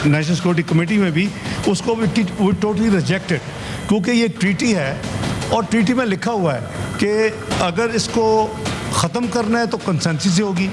National security committee में भी, उसको भी टोटली रिजेक्टेड, क्योंकि ये ट्रीटी है और ट्रीटी में लिखा हुआ है कि अगर इसको ख़त्म करना है तो कंसेंसस से होगी,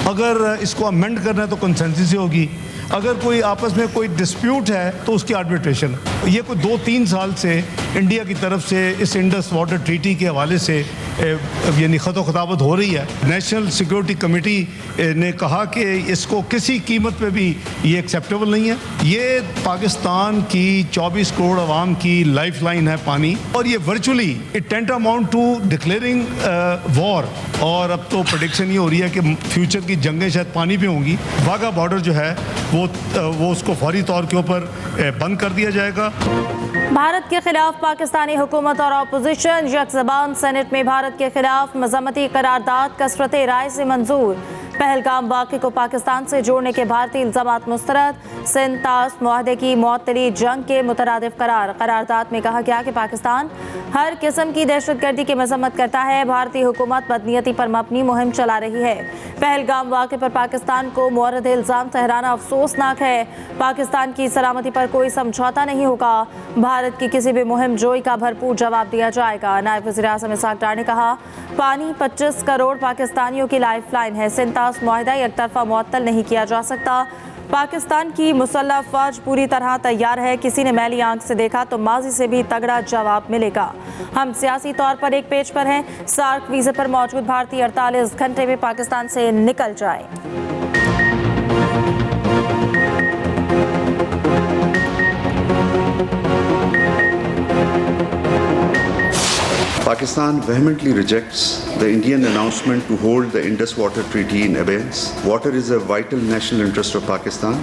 अगर इसको अमेंड करना है तो कंसेंसस से होगी, अगर कोई आपस में कोई डिस्प्यूट है तो उसकी आर्बिट्रेशन। ये कोई 2-3 साल से इंडिया की तरफ से इस इंडस वाटर ट्रीटी के हवाले से यानी ख़त ख़ताबत हो रही है। नेशनल सिक्योरिटी कमेटी ने कहा कि इसको किसी कीमत पे भी ये एक्सेप्टेबल नहीं है। ये पाकिस्तान की 24 करोड़ आवाम की लाइफ लाइन है पानी, और ये virtually it tantamount to declaring war. और अब तो प्रेडिक्शन ये हो रही है कि फ्यूचर की जंगें शायद पानी पे होंगी। वाघा बॉर्डर जो है वो उसको फौरी तौर के ऊपर बंद कर दिया जाएगा। भारत के खिलाफ पाकिस्तानी हुकूमत और अपोजिशन यकज़बान। सेनेट में भारत के खिलाफ मज़म्मती करारदाद कसरत राय से मंजूर। पहलगाम वाक़े को पाकिस्तान से जोड़ने के भारतीय इल्ज़ामात मुस्तरद। सिंध तास मुआहदे की मुअत्तली जंग के मुतरादिफ करारदाद में कहा गया कि पाकिस्तान हर किस्म की दहशतगर्दी की मजम्मत करता है। भारतीय हुकूमत बदनीयती पर मबनी मुहिम चला रही है। पहलगाम वाक़े पर पाकिस्तान को मुअर्रद इल्ज़ाम ठहराना अफसोसनाक है। पाकिस्तान की सलामती पर कोई समझौता नहीं होगा। भारत की किसी भी मुहिम जोई का भरपूर जवाब दिया जाएगा। नायब वज़ीर आज़म इसहाक़ डार ने कहा, पानी 25 करोड़ पाकिस्तानियों की लाइफ लाइन है। सिंध तास मुआहदा एक तरफा मुअत्तल नहीं किया जा सकता। पाकिस्तान की मुसल्लह फ़ौज पूरी तरह तैयार है। किसी ने मैली आंख से देखा तो माजी से भी तगड़ा जवाब मिलेगा। हम सियासी तौर पर एक पेज पर हैं। सार्क वीज़े पर मौजूद भारतीय 48 घंटे में पाकिस्तान से निकल जाए। Pakistan vehemently rejects the Indian announcement to hold the Indus Water Treaty in abeyance. Water is a vital national interest of Pakistan,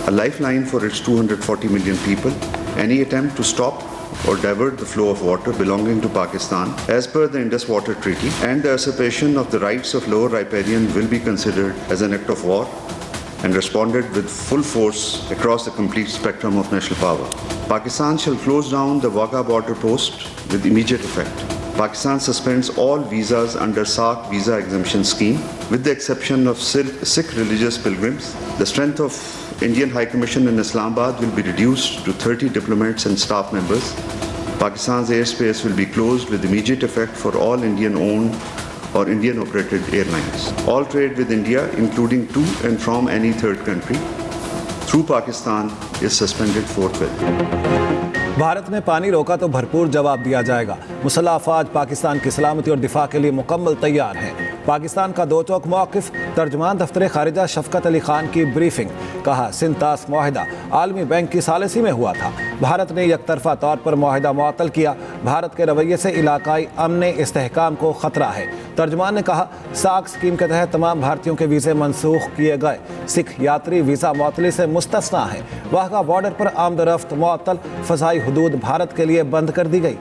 a lifeline for its 240 million people. Any attempt to stop or divert the flow of water belonging to Pakistan as per the Indus Water Treaty and the usurpation of the rights of lower riparian will be considered as an act of war and responded with full force across the complete spectrum of national power. Pakistan shall close down the Wagah border post with immediate effect. Pakistan suspends all visas under SARC visa exemption scheme with the exception of Sikh religious pilgrims. The strength of Indian High Commission in Islamabad will be reduced to 30 diplomats and staff members. Pakistan's airspace will be closed with immediate effect for all Indian-owned or Indian-operated airlines. All trade with India, including to and from any third country, through Pakistan is suspended forthwith. Bharat ने पानी रोका तो भरपूर जवाब दिया जाएगा। मुसल्लह अफवाज पाकिस्तान की सलामती और दिफा के लिए मुकम्मल तैयार हैं। पाकिस्तान का दो टोक मौक़िफ़। तर्जुमान दफ्तर खारिजा शफ़क़त अली ख़ान की ब्रीफिंग। कहा, सिंध तास मुआहदा आलमी बैंक की सालिसी में हुआ था। भारत ने एक तरफा तौर पर मुआहदा मुअत्तल किया। भारत के रवैये से इलाकाई अमन इस्तेहकाम को ख़तरा है। तर्जुमान ने कहा, सार्क स्कीम के तहत तमाम भारतीयों के वीज़े मनसूख किए गए। सिख यात्री वीज़ा मुअत्तली से मुस्तस्ना है। वाघा बॉर्डर पर आमदरफ्त मुअत्तल। फ़ज़ाई हुदूद भारत के लिए बंद कर दी गई।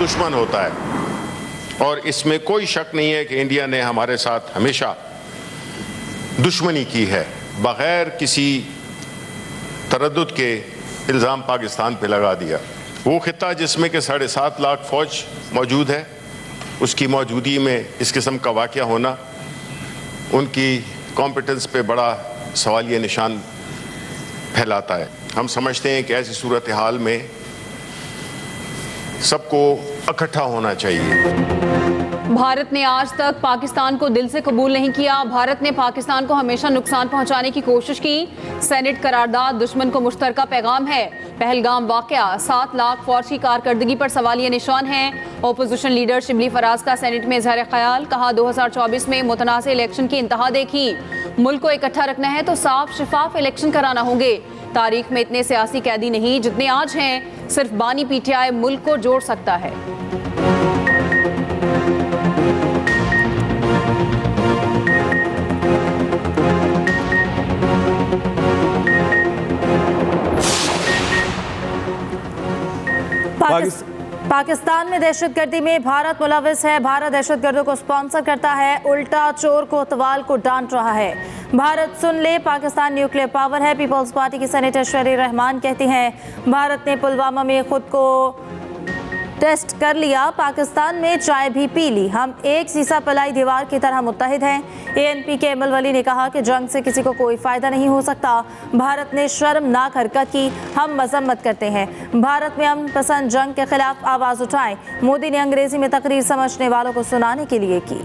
दुश्मन होता है और इसमें कोई शक नहीं है कि इंडिया ने हमारे साथ हमेशा दुश्मनी की है। बगैर किसी तरद्दुद के इल्ज़ाम पाकिस्तान पे लगा दिया। वो खित्ता जिसमें कि 7.5 लाख फ़ौज मौजूद है, उसकी मौजूदगी में इस किस्म का वाक़या होना उनकी कॉम्पिटेंस पे बड़ा सवालिया निशान फैलाता है। हम समझते हैं कि ऐसी सूरत हाल में सबको इकट्ठा होना चाहिए। भारत ने आज तक पाकिस्तान को दिल से कबूल नहीं किया। भारत ने पाकिस्तान को हमेशा नुकसान पहुंचाने की कोशिश की। सेनेट करारदाद दुश्मन को मुश्तरका पैगाम है। पहलगाम वाक़या 7 लाख फ़ौज की कारकर्दगी पर सवालिया निशान है। ओपोजिशन लीडर शिबली फराज का सेनेट में इज़हार ख्याल। कहा, 2024 में मुतनाज़ इलेक्शन की इंतहा देखी। मुल्क को इकट्ठा रखना है तो साफ शफाफ इलेक्शन कराना होंगे। तारीख में इतने सियासी कैदी नहीं जितने आज हैं। सिर्फ बानी पीटीआई मुल्क को जोड़ सकता है। पाकिस्तान में दहशतगर्दी में भारत मुलविस है। भारत दहशतगर्दों को स्पॉन्सर करता है। उल्टा चोर कोतवाल को डांट रहा है। भारत सुन ले, पाकिस्तान न्यूक्लियर पावर है। पीपल्स पार्टी की सेनेटर शरीर रहमान कहती हैं, भारत ने पुलवामा में खुद को टेस्ट कर लिया, पाकिस्तान में चाय भी पी ली, हम एक सीसा पलाई दीवार की तरह मुत्तहिद हैं। ANP के अमल वली ने कहा कि जंग से किसी को कोई फायदा नहीं हो सकता। भारत ने शर्मनाक हरकत की, हम मजम्मत करते हैं। भारत में अमन पसंद जंग के खिलाफ आवाज उठाएं, मोदी ने अंग्रेजी में तकरीर समझने वालों को सुनाने के लिए की।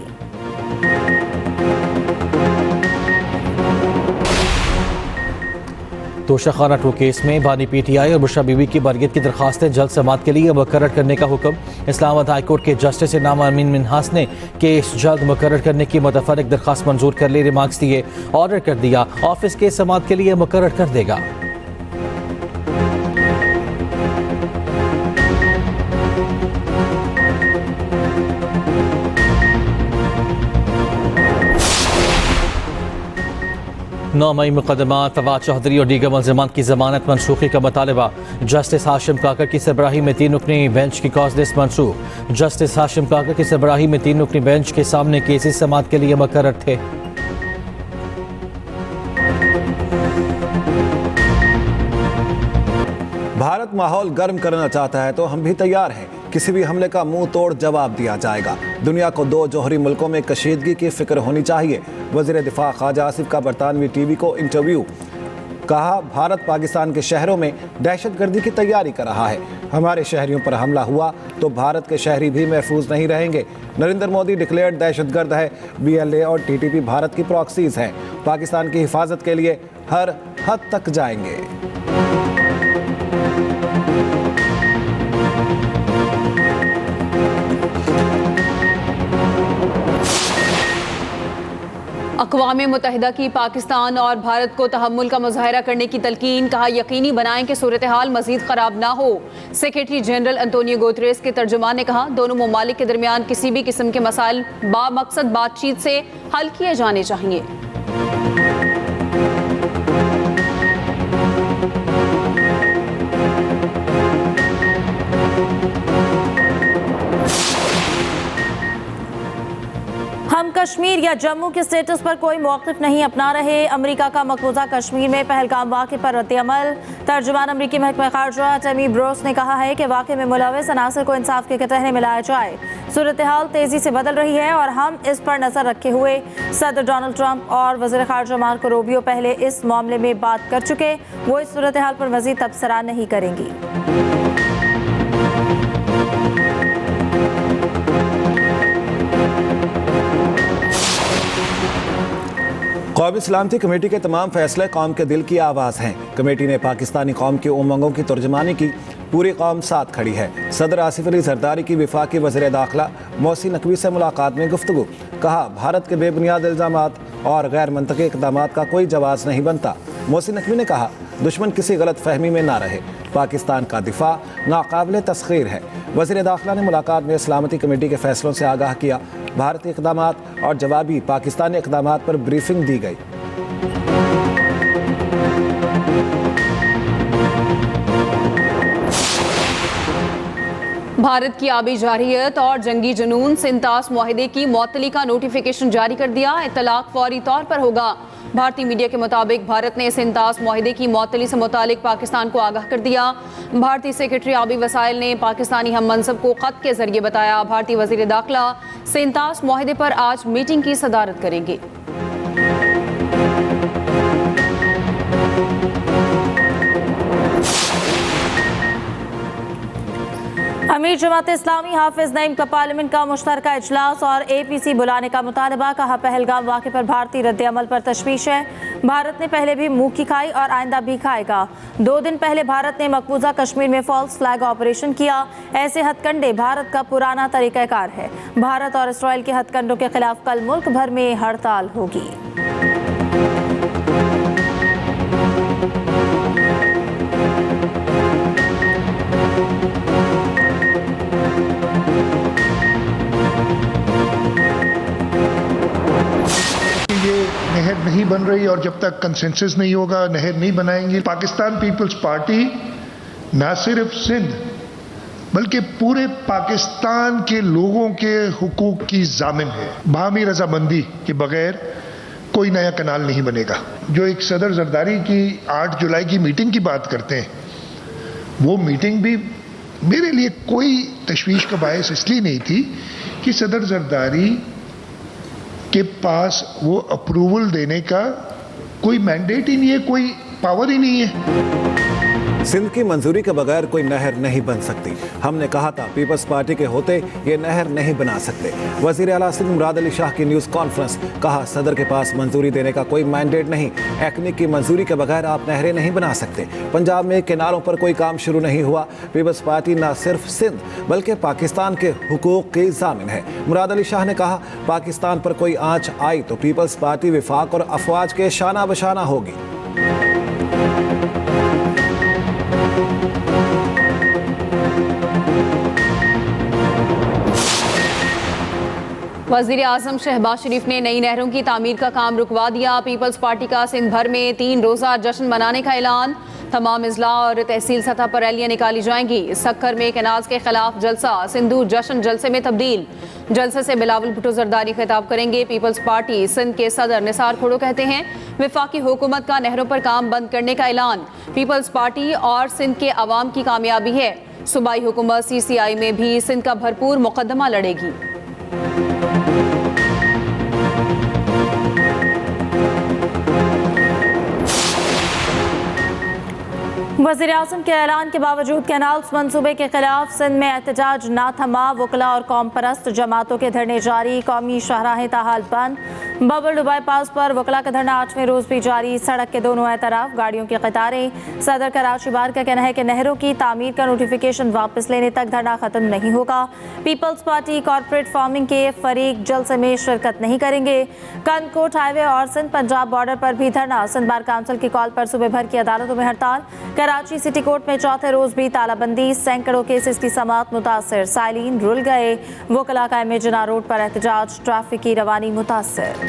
तोशाखाना 2 केस में बानी PTI और बुशरा बीबी की बरगत की दरखास्तें जल्द समाअत के लिए मुकर्रर करने का हुक्म। इस्लामाबाद हाई कोर्ट के जस्टिस इनाम अमीन मिन्हास ने केस जल्द मुकर्रर करने की मुतफर्रिक दरखास्त मंजूर कर ली। रिमार्क्स दिए, ऑर्डर कर दिया, ऑफिस के समाअत के लिए मुकर्रर कर देगा। नौ मई मुकदमा फवाद चौधरी और दीगर मुल्ज़िमान की जमानत मनसूखी का मुतालबा। जस्टिस हाशिम काकर की सरबराही में 3 रुकनी बेंच की कॉज लिस्ट मनसूख। जस्टिस हाशिम काकर की सरबराही में 3 रुकनी बेंच के सामने केसेस समाअत के लिए मुकर्रर थे। भारत माहौल गर्म करना चाहता है तो हम भी तैयार हैं। किसी भी हमले का मुंह तोड़ जवाब दिया जाएगा। दुनिया को 2 जौहरी मुल्कों में कशीदगी की फिक्र होनी चाहिए। वज़ीर दिफा ख्वाजा आसिफ का बरतानवी TV को इंटरव्यू। कहा, भारत पाकिस्तान के शहरों में दहशतगर्दी की तैयारी कर रहा है। हमारे शहरियों पर हमला हुआ तो भारत के शहरी भी महफूज नहीं रहेंगे। नरेंद्र मोदी डिक्लेयर्ड दहशतगर्द है। BLA और TTP भारत की प्रॉक्सीज हैं। पाकिस्तान की हिफाजत के लिए हर हद तक जाएंगे। अक़वाम मुत्तहिदा की पाकिस्तान और भारत को तहम्मुल का मुज़ाहरा करने की तलकीन। कहा, यकीनी बनाएं कि सूरत हाल मज़ीद ख़राब ना हो। सेक्रेटरी जनरल अंतोनियो गुतरेस के तर्जुमान ने कहा, दोनों ममालिक के दरमियान किसी भी किस्म के मसाइल बामकसद बातचीत से हल किए जाने चाहिए। हम कश्मीर या जम्मू के स्टेटस पर कोई मौक़िफ़ नहीं अपना रहे। अमेरिका का मकबूजा कश्मीर में पहलगाम वाक़े पर रद्द-ए-अमल। तर्जुमान अमरीकी महकमा ख़ारजा टमी ब्रोस ने कहा है कि वाक़े में मुलव्वस अनासर को इंसाफ के कटहरे में लाया जाए। सूरत हाल तेज़ी से बदल रही है और हम इस पर नज़र रखे हुए सदर डोनाल्ड ट्रंप और वज़ीर ख़ारजा मार्को रूबियो पहले इस मामले में बात कर चुके। वो इस सूरत हाल पर मज़ीद तबसरा नहीं करेंगी। कौमी सलामती कमेटी के तमाम फैसले कौम के दिल की आवाज़ हैं। कमेटी ने पाकिस्तानी कौम की उमंगों की तर्जुमानी की। पूरी कौम साथ खड़ी है। सदर आसिफ अली जरदारी की वफाकी वज़ीर दाखिला मोहसिन नकवी से मुलाकात में गुफ्तगू। कहा, भारत के बेबुनियाद इल्ज़ामात और गैर मंतकी इक़दामात का कोई जवाज़ नहीं बनता। मोहसिन नकवी ने कहा, दुश्मन किसी गलत फहमी में ना रहे। पाकिस्तान का दिफा नाकाबिल तस्खीर है। वज़ीर दाखिला ने मुलाकात में सलामती कमेटी के फैसलों से आगाह किया। भारतीय इक़दामात और जवाबी पाकिस्तानी इक़दामात पर ब्रीफिंग दी गई। भारत की आबी जारहियत और जंगी जुनून से इंतास मुआहिदे की मुअत्तली का नोटिफिकेशन जारी कर दिया। इत्तलाक फौरी तौर पर होगा। भारतीय मीडिया के मुताबिक भारत ने इस इंतास मुआहिदे की मुअत्तली से मुतालिक पाकिस्तान को आगाह कर दिया। भारतीय सेक्रेटरी आबी वसाइल ने पाकिस्तानी हम मनसब को खत के जरिए बताया। भारतीय वज़ीर दाखिला से इंतास मुआहिदे पर आज मीटिंग की सदारत करेंगे। अमीर जमात इस्लामी हाफिज नईम का पार्लियामेंट का मुश्तरका इजलास और APC बुलाने का मुतालबा। कहा, पहलगाम वाक़े पर भारतीय रद्द-ए-अमल पर तशवीश है। भारत ने पहले भी मुँह की खाई और आइंदा भी खाएगा। 2 दिन पहले भारत ने मकबूजा कश्मीर में फॉल्स फ्लैग ऑपरेशन किया। ऐसे हथकंडे भारत का पुराना तरीक़ाकार है। भारत और इसराइल के हथकंडों के खिलाफ कल मुल्क भर में हड़ताल होगी। नहर नहीं बन रही और जब तक कंसेंसस नहीं होगा नहर नहीं बनाएंगे। पाकिस्तान पीपल्स पार्टी ना सिर्फ सिंध बल्कि पूरे पाकिस्तान के लोगों के हुकूक की जामिन है। बाहमी रजामंदी के बगैर कोई नया कनाल नहीं बनेगा। जो एक सदर जरदारी की 8 जुलाई की मीटिंग की बात करते हैं, वो मीटिंग भी मेरे लिए कोई तशवीश का बायस इसलिए नहीं थी कि सदर जरदारी के पास वो अप्रूवल देने का कोई मैंडेट ही नहीं है, कोई पावर ही नहीं है। सिंध की मंजूरी के बगैर कोई नहर नहीं बन सकती। हमने कहा था पीपल्स पार्टी के होते ये नहर नहीं बना सकते। वजीर आला सिंध मुराद अली शाह की न्यूज़ कॉन्फ्रेंस, कहा सदर के पास मंजूरी देने का कोई मैंडेट नहीं, एक्निक की मंजूरी के बगैर आप नहरें नहीं बना सकते। पंजाब में किनारों पर कोई काम शुरू नहीं हुआ। पीपल्स पार्टी न सिर्फ सिंध बल्कि पाकिस्तान के हुकूक की जामिन है। मुराद अली शाह ने कहा पाकिस्तान पर कोई आंच आई तो पीपल्स पार्टी विफाक और अफवाज के शाना बशाना होगी। वज़ीर आज़म शहबाज शरीफ ने नई नहरों की तामीर का काम रुकवा दिया। पीपल्स पार्टी का सिंध भर में 3 रोज़ा जश्न मनाने का ऐलान। तमाम अजला और तहसील सतह पर रैलियां निकाली जाएंगी। सक्खर में कैनाल्स के खिलाफ जलसा, सिंधु जश्न जलसे में तब्दील। जलसे से बिलावल भुट्टो जरदारी खिताब करेंगे। पीपल्स पार्टी सिंध के सदर निसार खोड़ो कहते हैं वफाकी हुकूमत का नहरों पर काम बंद करने का ऐलान पीपल्स पार्टी और सिंध के अवाम की कामयाबी है। सूबाई हुकूमत CCI में भी सिंध का भरपूर मुकदमा लड़ेगी। वज़ीर आज़म के ऐलान के बावजूद कैनाल्स मंसूबे के खिलाफ सिंध में एहतजाज ना थमा। वकला और कौम परस्त जमातों के धरने जारी। कौमी शाहराहें ताहाल बंद। बबल दुबई पास पर वकला का धरना 8वें रोज भी जारी। सड़क के दोनों तरफ गाड़ियों की कतारें। सदर कराची बार का कहना है कि नहरों की तामीर का नोटिफिकेशन वापस लेने तक धरना खत्म नहीं होगा। पीपल्स पार्टी कॉरपोरेट फार्मिंग के फरीक जलसे में शिरकत नहीं करेंगे। कनकोट हाईवे और सिंध पंजाब बॉर्डर पर भी धरना। सिंध बार काउंसिल की कॉल पर सूबे भर की अदालतों में हड़ताल। कराची सिटी कोर्ट में 4थे रोज भी तालाबंदी। सैकड़ों केसेस की समाअत मुतासर। साइलिन रुल गए। वकला का मेजना रोड पर एहतजाज। ट्रैफिक की रवानी मुतासर।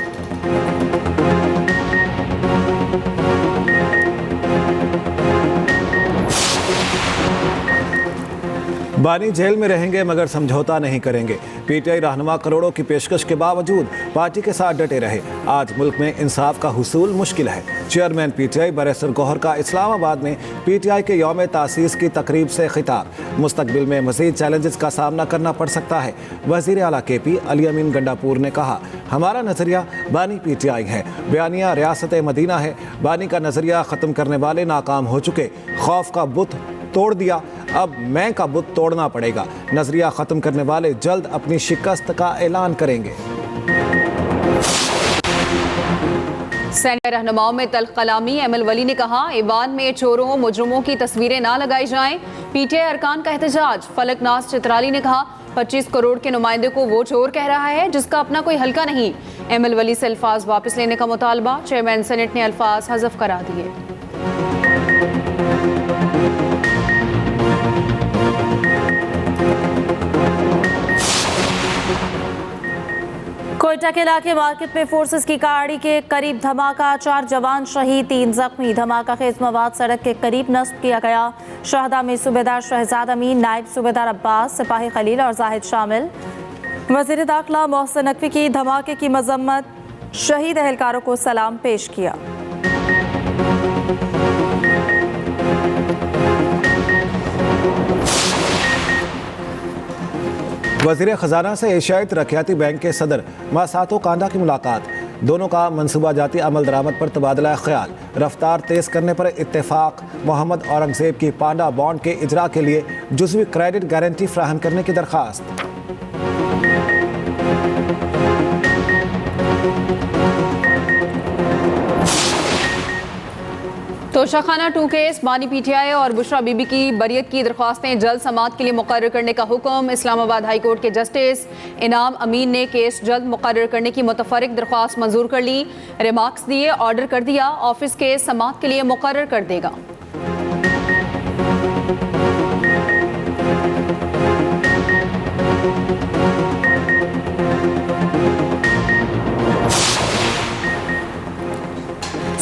बानी जेल में रहेंगे मगर समझौता नहीं करेंगे। PTI रहनुमा करोड़ों की पेशकश के बावजूद पार्टी के साथ डटे रहे। आज मुल्क में इंसाफ का हुसूल मुश्किल है। चेयरमैन PTI बैरिस्टर गौहर का इस्लामाबाद में PTI के यौम तासीस की तकरीब से खिताब। मुस्तकबिल में मज़ीद चैलेंजेस का सामना करना पड़ सकता है। वज़ीर आला KP अली अमीन गंडापुर ने कहा हमारा नज़रिया बानी PTI है। बयानिया रियासत मदीना है। बानी का नज़रिया ख़त्म करने वाले नाकाम हो चुके। खौफ का बुत तोड़ दिया, अब मैं का बुत तोड़ना पड़ेगा। नजरिया खत्म करने वाले जल्द अपनी शिकस्त का ऐलान करेंगे। सैनिक रहनुमाओं में तल्ख कलामी। ML वली ने कहा ईवान में चोरों मुजरमों की तस्वीरें ना लगाई जाएं। PTI अरकान का एहतजाज। फलक नाज चित्राली ने कहा 25 करोड़ के नुमाइंदे को वो चोर कह रहा है जिसका अपना कोई हल्का नहीं। ML वली से अल्फाज वापस लेने का मुतालबा। चेयरमैन सेनेट ने अल्फाज हज़फ करा दिए। कोयटा के इलाके मार्केट में फोर्सेस की गाड़ी के करीब धमाका। 4 जवान शहीद, 3 जख्मी। धमाका खेज मवाद सड़क के करीब नस्ब किया गया। शहदा में सूबेदार शहजाद अमीन, नायब सूबेदार अब्बास, सिपाही खलील और जाहिद शामिल। वज़ीर दाखिला मोहसिन नकवी की धमाके की मजम्मत। शहीद एहलकारों को सलाम पेश किया। वज़ीर ख़जाना से एशियाई तरक्याती बैंक के सदर मासातो कांडा की मुलाकात। दोनों का मनसूबा जाती अमल दरामद पर तबादला ख्याल। रफ्तार तेज़ करने पर इत्तेफाक। मोहम्मद औरंगजेब की पांडा बॉन्ड के इजरा के लिए जुज़वी क्रेडिट गारंटी फ्राहम करने की दरख्वास्त। तोशाखाना 2 केस। बानी PTI और बुशरा बीबी की बरियत की दरख्वास्तें जल्द समाअत के लिए मुकर्रर करने का हुक्म। इस्लामाबाद हाई कोर्ट के जस्टिस इनाम अमीन ने केस जल्द मुकर्रर करने की मुतफरिक दरख्वास्त मंजूर कर ली। रिमार्क्स दिए, ऑर्डर कर दिया। ऑफिस के समाअत के लिए मुकर्रर कर देगा।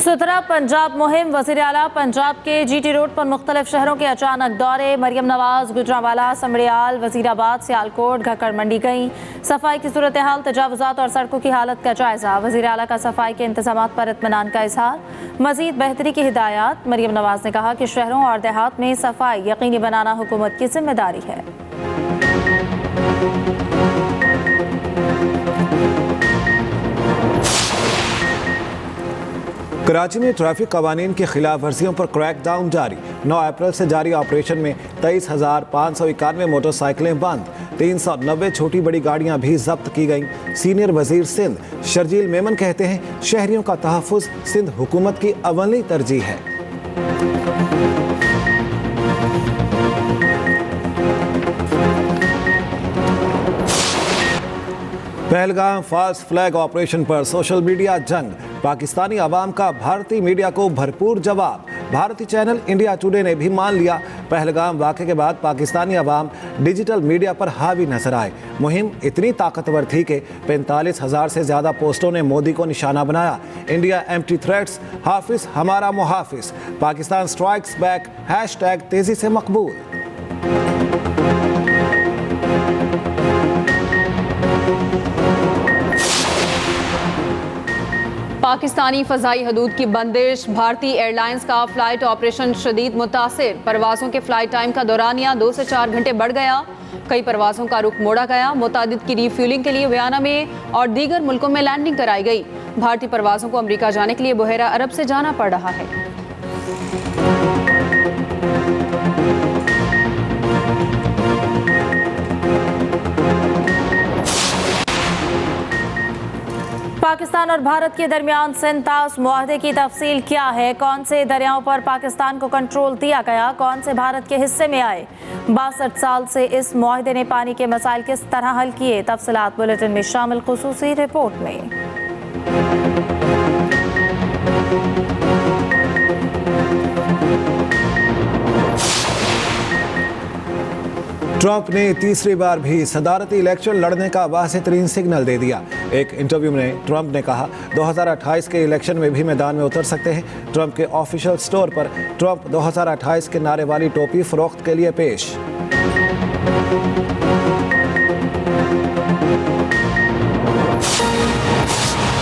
सुथरा पंजाब मुहिम। वज़ीर आला पंजाब के GT रोड पर मुख्तलिफ शहरों के अचानक दौरे। मरियम नवाज गुजरांवाला, समड़ियाल, वजीराबाद, सियालकोट, घक्कड़ मंडी गई। सफाई की सूरत हाल, तजावुजात और सड़कों की हालत का जायजा। वज़ीर आला का सफाई के इंतजाम पर इत्मीनान का इजहार। मजीद बेहतरी की हिदायत। मरियम नवाज ने कहा कि शहरों और देहात में सफाई यकीनी बनाना हुकूमत की जिम्मेदारी है। कराची में ट्रैफिक कवानीन की खिलाफ वर्जियों पर क्रैकडाउन जारी। 9 अप्रैल से जारी ऑपरेशन में 23,591 मोटरसाइकिलें बंद। 390 छोटी बड़ी गाड़ियां भी जब्त की गईं। सीनियर वजीर सिंध शर्जील मेमन कहते हैं शहरियों का तहफ़्फ़ुज़ सिंध हुकूमत की अव्वली तरजीह है। पहलगाम फॉल्स फ्लैग ऑपरेशन पर सोशल मीडिया जंग। पाकिस्तानी अवाम का भारतीय मीडिया को भरपूर जवाब। भारतीय चैनल इंडिया टुडे ने भी मान लिया पहलगाम वाक़े के बाद पाकिस्तानी अवाम डिजिटल मीडिया पर हावी नजर आए। मुहिम इतनी ताकतवर थी कि 45,000 से ज़्यादा पोस्टों ने मोदी को निशाना बनाया। इंडिया एम्प्टी थ्रेट्स, हाफिज हमारा मुहाफिज, पाकिस्तान स्ट्राइक्स बैक, हैशटैग तेज़ी से मकबूल। पाकिस्तानी फ़ज़ाई हदूद की बंदिश। भारतीय एयरलाइंस का फ़्लाइट ऑपरेशन शदीद मुतासिर। परवाज़ों के फ़्लाइट टाइम का दौरानिया 2 से 4 घंटे बढ़ गया। कई परवाज़ों का रुख मोड़ा गया। मुतादिद की रीफ्यूलिंग के लिए वियना में और दीगर मुल्कों में लैंडिंग कराई गई। भारतीय परवाज़ों को अमरीका जाने के लिए बहरा अरब से जाना पड़ रहा है। पाकिस्तान और भारत के दरमियान सिंतास मुआहदे की तफसील क्या है? कौन से दरियाओं पर पाकिस्तान को कंट्रोल दिया गया, कौन से भारत के हिस्से में आए? 62 साल से इस मुआहदे ने पानी के मसाइल किस तरह हल किए? तफसीलात बुलेटिन में शामिल खुसूसी रिपोर्ट में। ट्रंप ने तीसरी बार भी सदारती इलेक्शन लड़ने का वाज़ेह तरीन सिग्नल दे दिया। एक इंटरव्यू में ट्रंप ने कहा 2028 के इलेक्शन में भी मैदान में उतर सकते हैं। ट्रंप के ऑफिशियल स्टोर पर ट्रंप 2028 के नारे वाली टोपी फरोख्त के लिए पेश।